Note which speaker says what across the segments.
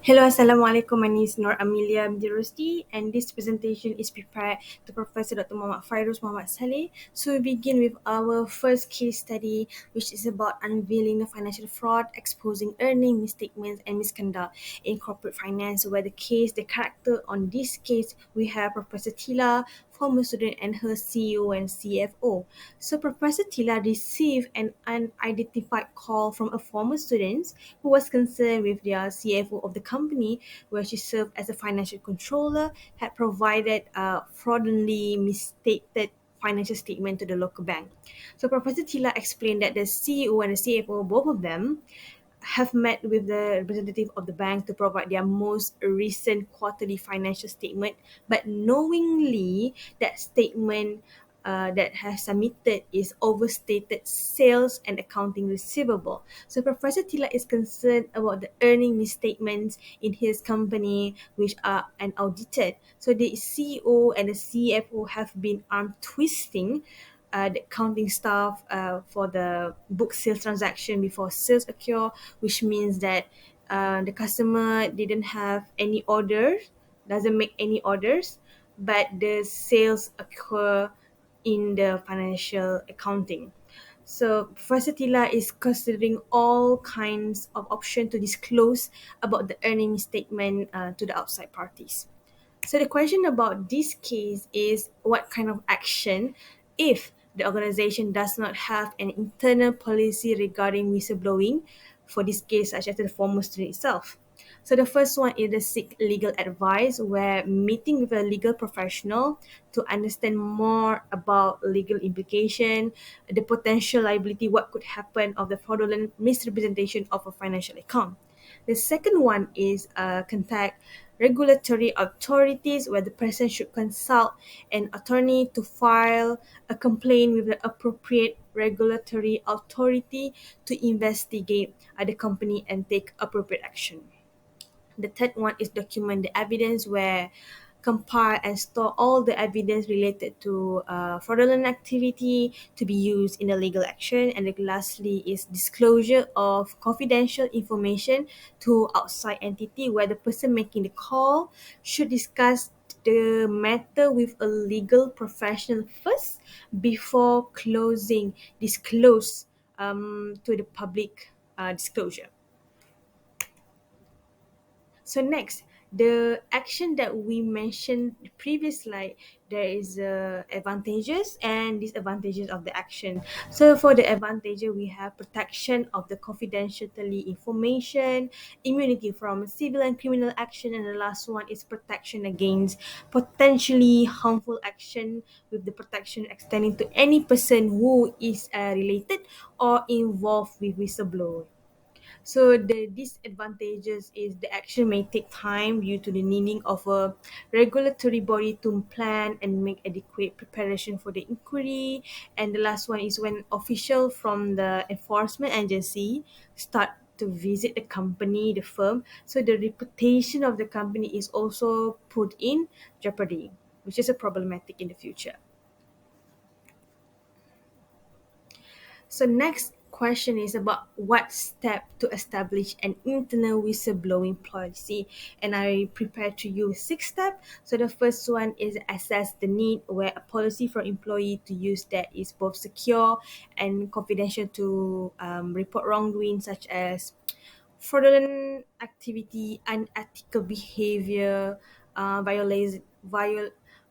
Speaker 1: Hello, Assalamualaikum. My name is Amilia and this presentation is prepared to Professor Dr. Muhammad Fairuz Muhammad Saleh. So we begin with our first case study, which is about unveiling the financial fraud, exposing earning misstatements and misconduct in corporate finance. Where the character on this case, we have Professor Tila, former student, and her CEO and CFO. So Professor Tila received an unidentified call from a former student who was concerned with their CFO of the company, where she served as a financial controller, had provided a fraudulently misstated financial statement to the local bank. So Professor Tila explained that the CEO and the CFO, both of them, have met with the representative of the bank to provide their most recent quarterly financial statement, but knowingly that statement that has submitted is overstated sales and accounting receivable. So Professor Tila is concerned about the earning misstatements in his company which are unaudited. So the CEO and the CFO have been arm twisting the accounting staff for the book sales transaction before sales occur, which means that the customer didn't have any orders, doesn't make any orders, but the sales occur in the financial accounting. So Professor Tila is considering all kinds of options to disclose about the earnings statement to the outside parties. So the question about this case is what kind of action if the organization does not have an internal policy regarding whistleblowing for this case, such as the former student itself. So the first one is the seek legal advice, where meeting with a legal professional to understand more about legal implication, the potential liability, what could happen of the fraudulent misrepresentation of a financial account. The second one is contact regulatory authorities, where the person should consult an attorney to file a complaint with the appropriate regulatory authority to investigate the company and take appropriate action. The third one is document the evidence, where compile and store all the evidence related to fraudulent activity to be used in a legal action. And then lastly is disclosure of confidential information to outside entity, where the person making the call should discuss the matter with a legal professional first before disclose to the public disclosure. So next, the action that we mentioned the previous slide, there is advantages and disadvantages of the action. So for the advantage, we have protection of the confidentiality information, immunity from civil and criminal action, and the last one is protection against potentially harmful action, with the protection extending to any person who is related or involved with whistleblower. So the disadvantages is the action may take time due to the needing of a regulatory body to plan and make adequate preparation for the inquiry. And the last one is when official from the enforcement agency start to visit the company, the firm. So the reputation of the company is also put in jeopardy, which is a problematic in the future. So next question is about what step to establish an internal whistleblowing policy, and I prepared to use 6 steps. So the first one is assess the need, where a policy for employee to use that is both secure and confidential to report wrongdoing such as fraudulent activity, unethical behavior,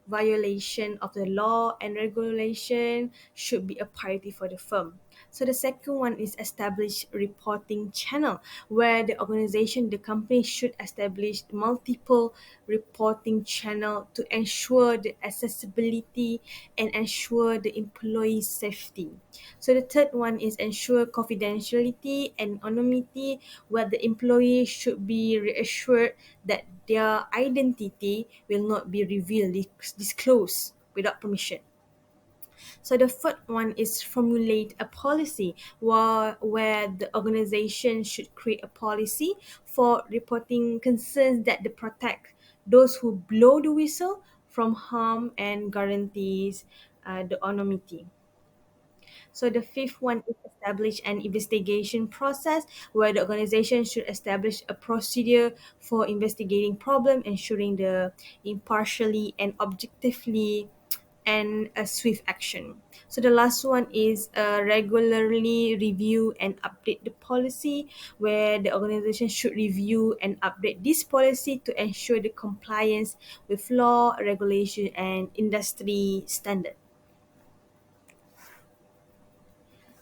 Speaker 1: violation of the law and regulation should be a priority for the firm. So the second one is establish reporting channel, where the organization, the company should establish multiple reporting channel to ensure the accessibility and ensure the employee safety. So the third one is ensure confidentiality and anonymity, where the employee should be reassured that their identity will not be revealed, disclosed without permission. So the third one is formulate a policy, where the organization should create a policy for reporting concerns that they protect those who blow the whistle from harm and guarantees the anonymity. So the fifth one is establish an investigation process where the organization should establish a procedure for investigating problem, ensuring the impartially and objectively and a swift action. So the last one is regularly review and update the policy, where the organization should review and update this policy to ensure the compliance with law, regulation, and industry standard.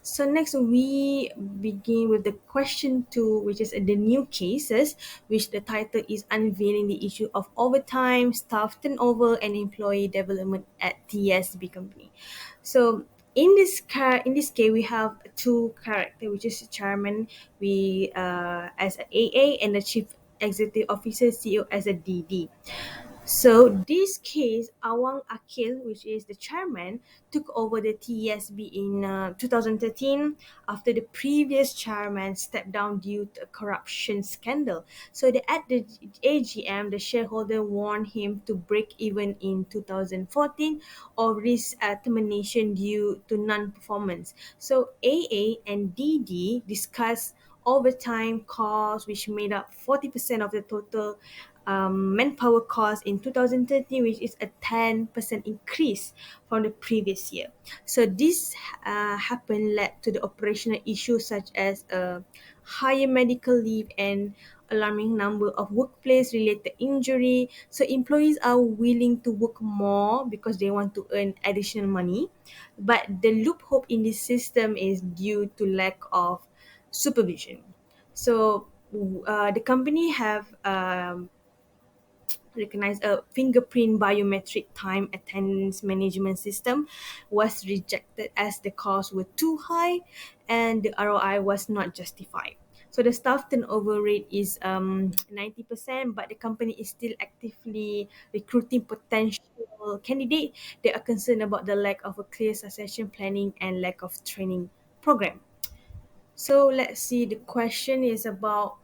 Speaker 1: So next we begin with the question two, which is the new cases, which the title is unveiling the issue of overtime, staff turnover, and employee development at TSB company. So in this case, we have two character, which is the chairman, we as a AA, and the chief executive officer CEO as a DD. So this case, Awang Akil, which is the chairman, took over the TSB in 2013 after the previous chairman stepped down due to a corruption scandal. So at the AGM, the shareholder warned him to break even in 2014 or risk termination due to non-performance. So AA and DD discussed overtime costs, which made up 40% of the total manpower cost in 2030, which is a 10% increase from the previous year. So this happened led to the operational issues such as higher medical leave and alarming number of workplace related injury. So employees are willing to work more because they want to earn additional money, but the loophole in this system is due to lack of supervision. So the company have recognized a fingerprint biometric time attendance management system was rejected as the costs were too high and the ROI was not justified. So the staff turnover rate is 90%, but the company is still actively recruiting potential candidate. They are concerned about the lack of a clear succession planning and lack of training program. So let's see, the question is about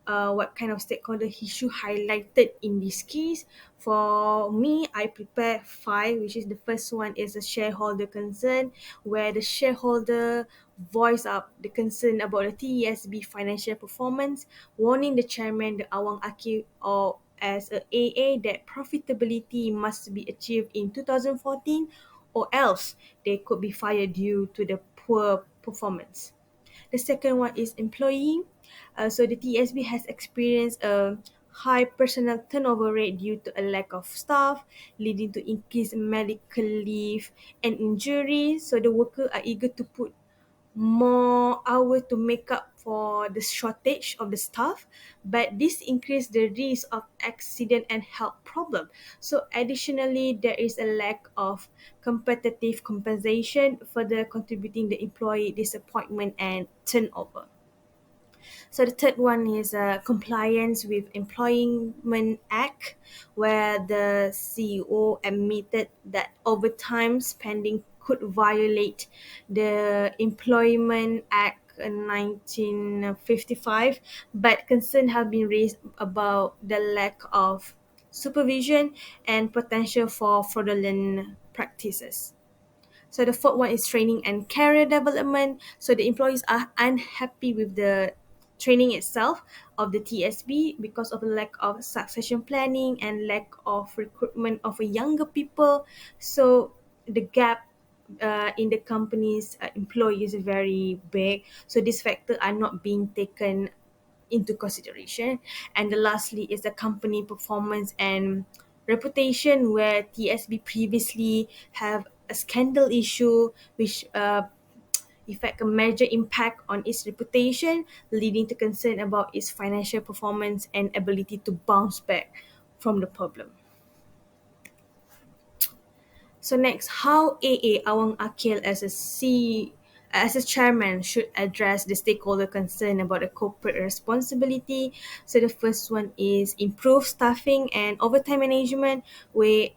Speaker 1: what kind of stakeholder issue highlighted in this case. For me, I prepare five, which is the first one is a shareholder concern, where the shareholder voice up the concern about the TESB financial performance, warning the chairman, the Awang Aki, or as a AA that profitability must be achieved in 2014 or else they could be fired due to the poor performance. The second one is employee. So the TSB has experienced a high personnel turnover rate due to a lack of staff, leading to increased medical leave and injury. So the workers are eager to put more hours to make up for the shortage of the staff, but this increase the risk of accident and health problem. So additionally, there is a lack of competitive compensation, further contributing the employee disappointment and turnover. So the third one is compliance with Employment Act, where the CEO admitted that overtime spending could violate the Employment Act in 1955, but concern have been raised about the lack of supervision and potential for fraudulent practices. So the fourth one is training and career development. So the employees are unhappy with the training itself of the TSB because of the lack of succession planning and lack of recruitment of a younger people. So the gap in the company's employees is very big. So these factors are not being taken into consideration. And the lastly is the company performance and reputation, where TSB previously have a scandal issue which effect a major impact on its reputation, leading to concern about its financial performance and ability to bounce back from the problem. So next, how AA Awang Akil as a chairman should address the stakeholder concern about the corporate responsibility. So the first one is improve staffing and overtime management, where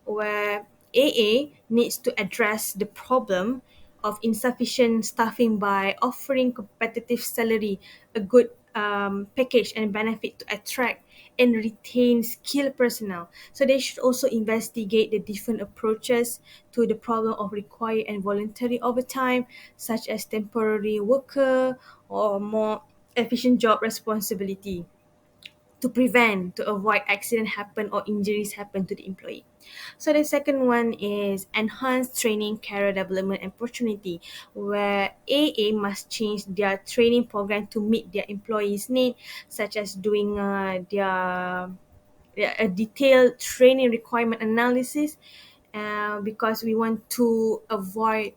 Speaker 1: AA needs to address the problem of insufficient staffing by offering competitive salary, a good package and benefit to attract and retain skilled personnel. So they should also investigate the different approaches to the problem of required and voluntary overtime, such as temporary worker or more efficient job responsibility to avoid accident happen or injuries happen to the employee. So the second one is enhanced training, career development and opportunity, where AA must change their training program to meet their employees need, such as doing a detailed training requirement analysis, because we want to avoid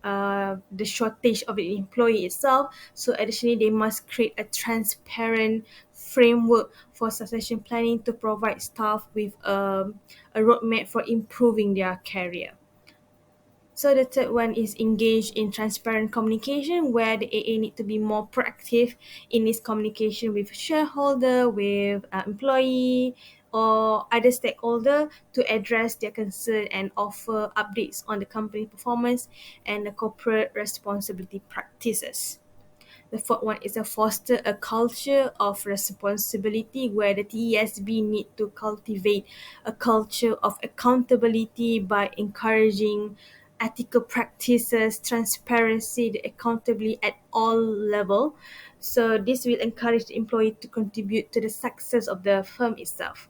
Speaker 1: the shortage of the employee itself. So additionally, they must create a transparent framework for succession planning to provide staff with a roadmap for improving their career. So the third one is engage in transparent communication, where the AA need to be more proactive in its communication with shareholder, with employee or other stakeholder to address their concern and offer updates on the company performance and the corporate responsibility practices. The fourth one is to foster a culture of responsibility, where the TESB need to cultivate a culture of accountability by encouraging ethical practices, transparency, the accountability at all level. So this will encourage the employee to contribute to the success of the firm itself.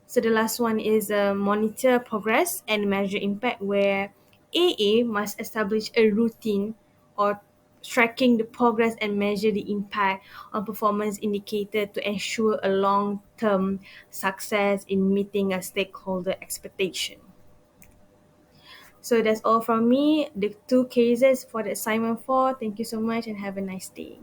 Speaker 1: So the last one is monitor progress and measure impact, where AA must establish a routine or tracking the progress and measure the impact on performance indicator to ensure a long-term success in meeting a stakeholder expectation. So that's all from me. The two cases for the assignment 4. Thank you so much and have a nice day.